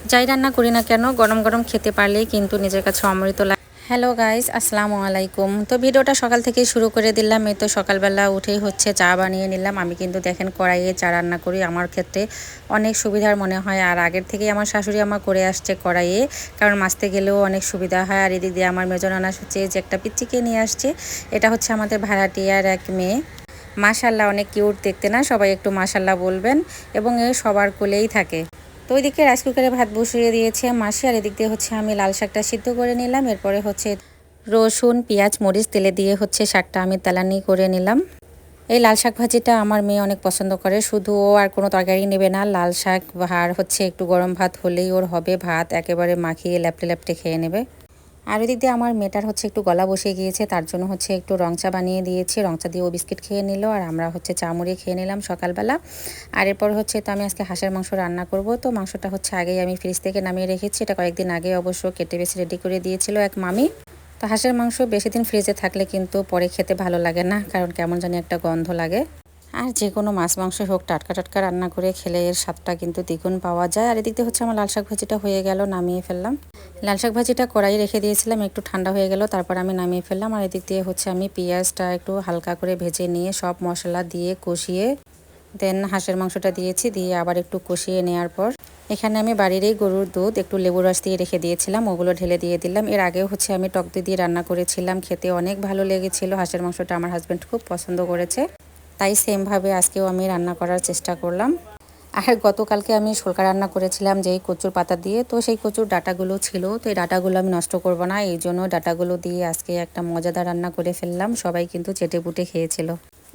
যাই রান্না করি না কেন গরম গরম খেতে পারলেই কিন্তু নিজের কাছে অমৃত লাগে। হ্যালো গাইস, আসসালামু আলাইকুম। তো ভিডিওটা সকাল থেকেই শুরু করে দিলাম। এই তো সকালবেলা উঠেই হচ্ছে চা বানিয়ে নিলাম। আমি কিন্তু দেখেন কড়াইয়ে চা রান্না করি, আমার ক্ষেত্রে অনেক সুবিধার মনে হয়। আর আগের থেকেই আমার শাশুড়ি আমার করে আসছে কড়াইয়ে, কারণ মাছতে গেলেও অনেক সুবিধা হয়। আর এদিক দিয়ে আমার মেজনানা হচ্ছে যে একটা পিচ্চিকে নিয়ে আসছে, এটা হচ্ছে আমাদের ভাড়াটিয়ার এক মেয়ে। মাশাল্লাহ অনেক কিউট দেখতে না? সবাই একটু মাশাল্লাহ বলবেন। এবং এ সবার কোলেই থাকে। তো ওইদিকে রাইস কুকারে ভাত বসিয়ে দিয়েছে মাসি, আর এদিক দিয়ে হচ্ছে আমি লাল শাকটা সিদ্ধ করে নিলাম। এরপরে হচ্ছে রসুন পেঁয়াজ মরিচ তেলে দিয়ে হচ্ছে শাকটা আমি তেলানি করে নিলাম। এই লাল শাক ভাজিটা আমার মেয়ে অনেক পছন্দ করে, শুধু ও আর কোনো তরকারি নেবে না, লাল শাক আর হচ্ছে একটু গরম ভাত হলেই ওর হবে, ভাত একেবারে মাখিয়ে ল্যাপটে ল্যাপটে খেয়ে নেবে। আর ওদিক দিয়ে আমার মেয়েটার হচ্ছে একটু গলা বসে গিয়েছে, তার জন্য হচ্ছে একটু রং চা বানিয়ে দিয়েছি। রং চা দিয়ে ও বিস্কিট খেয়ে নিল, আর আমরা হচ্ছে চা মুড়িয়ে খেয়ে নিলাম সকালবেলা। আর এরপর হচ্ছে তো আমি আজকে হাঁসের মাংস রান্না করব। তো মাংসটা হচ্ছে আগেই আমি ফ্রিজ থেকে নামিয়ে রেখেছি, এটা কয়েকদিন আগে অবশ্য কেটে বেছে রেডি করে দিয়েছিল এক মামি। তো হাঁসের মাংস বেশি দিন ফ্রিজে থাকলে কিন্তু পরে খেতে ভালো লাগে না, কারণ কেমন জানি একটা গন্ধ লাগে। আর যে কোনো মাছ মাংস হোক টাটকা টাটকা রান্না করে খেলে এর স্বাদটা কিন্তু দ্বিগুণ পাওয়া যায়। আর এদিক দিয়ে হচ্ছে আমার লাল শাক ভাজিটা হয়ে গেল, নামিয়ে ফেললাম। লাল শাক ভাজিটা কড়াই রেখে দিয়েছিলাম, একটু ঠান্ডা হয়ে গেল, তারপর আমি নামিয়ে ফেললাম। আর এদিক দিয়ে হচ্ছে আমি পেঁয়াজটা একটু হালকা করে ভেজে নিয়ে সব মশলা দিয়ে কষিয়ে দেন হাঁসের মাংসটা দিয়েছি, দিয়ে আবার একটু কষিয়ে নেওয়ার পর এখানে আমি বাড়িরই গরুর দুধ একটু লেবু রস দিয়ে রেখে দিয়েছিলাম, ওগুলো ঢেলে দিয়ে দিলাম। এর আগেও হচ্ছে আমি টক দই দিয়ে রান্না করেছিলাম, খেতে অনেক ভালো লেগেছিল। হাঁসের মাংসটা আমার হাজব্যান্ড খুব পছন্দ করেছে, তাই সেমভাবে আজকেও আমি রান্না করার চেষ্টা করলাম। আর গতকালকে আমি শোলকা রান্না করেছিলাম যেই কচুর পাতা দিয়ে, তো সেই কচুর ডাটাগুলো ছিল, তো এই ডাটাগুলো আমি নষ্ট করব না, এই জন্য ডাটাগুলো দিয়ে আজকে একটা মজাদার রান্না করে ফেললাম। সবাই কিন্তু চেটে পুটে খেয়েছিল,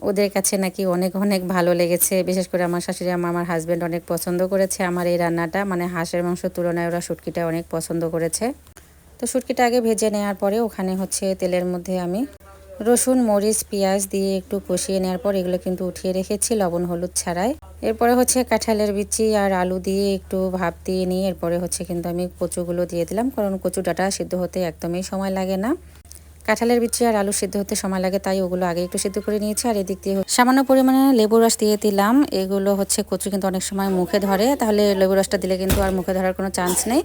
ওদের কাছে নাকি অনেক অনেক ভালো লেগেছে। বিশেষ করে আমার শাশুড়ি আমার হাজব্যান্ড অনেক পছন্দ করেছে আমার এই রান্নাটা, মানে হাঁসের মাংসের তুলনায় ওরা শুটকিটা অনেক পছন্দ করেছে। তো শুটকিটা আগে ভেজে নেওয়ার পরে ওখানে হচ্ছে তেলের মধ্যে আমি রসুন মরিচ পেঁয়াজ দিয়ে একটু কষিয়ে নেওয়ার পর এগুলো কিন্তু উঠিয়ে রেখেছি লবণ হলুদ ছাড়াই। এরপরে হচ্ছে কাঁঠালের বিচি আর আলু দিয়ে একটু ভাপ দিয়ে নিয়ে এরপরে হচ্ছে কিন্তু আমি কচুগুলো দিয়ে দিলাম, কারণ কচু ডাঁটা সিদ্ধ হতে একদমই সময় লাগে না। কাঁঠালের বিচি আর আলু সিদ্ধ হতে সময় লাগে, তাই ওগুলো আগে একটু সিদ্ধ করে নিয়েছি। আর এদিক দিয়ে সামান্য পরিমাণে লেবু রস দিয়ে দিলাম। এগুলো হচ্ছে কচু কিন্তু অনেক সময় মুখে ধরে, তাহলে লেবু রসটা দিলে কিন্তু আর মুখে ধরার কোনো চান্স নেই।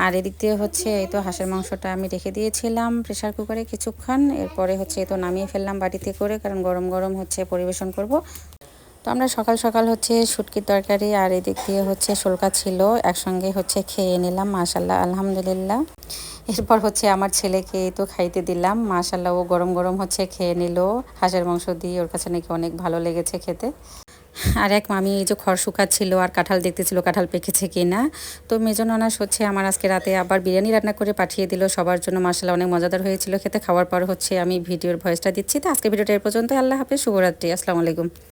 আর এদিক দিয়ে হচ্ছে এই তো হাঁসের মাংসটা আমি রেখে দিয়েছিলাম প্রেশার কুকারে কিছুক্ষণ, এরপরে হচ্ছে এই তো নামিয়ে ফেললাম বাটিতে করে, কারণ গরম গরম হচ্ছে পরিবেশন করব। তো আমরা সকাল সকাল হচ্ছে শুটকির তরকারি আর এদিক দিয়ে হচ্ছে শোলকা ছিল, একসঙ্গে হচ্ছে খেয়ে নিলাম মাশাল্লাহ আলহামদুলিল্লাহ। এরপর হচ্ছে আমার ছেলেকে তো খাইতে দিলাম, মাশাল্লাহ ও গরম গরম হচ্ছে খেয়ে নিল হাঁসের মাংস দিয়ে, ওর কাছে নাকি অনেক ভালো লেগেছে খেতে। আর এক মামি এই যে খড় শুকাচ্ছিল আর কাঁঠাল দেখতেছিল কাঁঠাল পেকেছে কিনা। তো মেজন অনাস হচ্ছে আমার আজকে রাতে আবার বিরিয়ানি রান্না করে পাঠিয়ে দিল সবার জন্য, মাশাল্লাহ অনেক মজাদার হয়েছিল খেতে। খাওয়ার পর হচ্ছে আমি ভিডিওর ভয়েসটা দিচ্ছি। তো আজকে ভিডিওটা এর পর্যন্ত, আল্লাহ হাফেজ, শুভরাত্রি, আসসালামু আলাইকুম।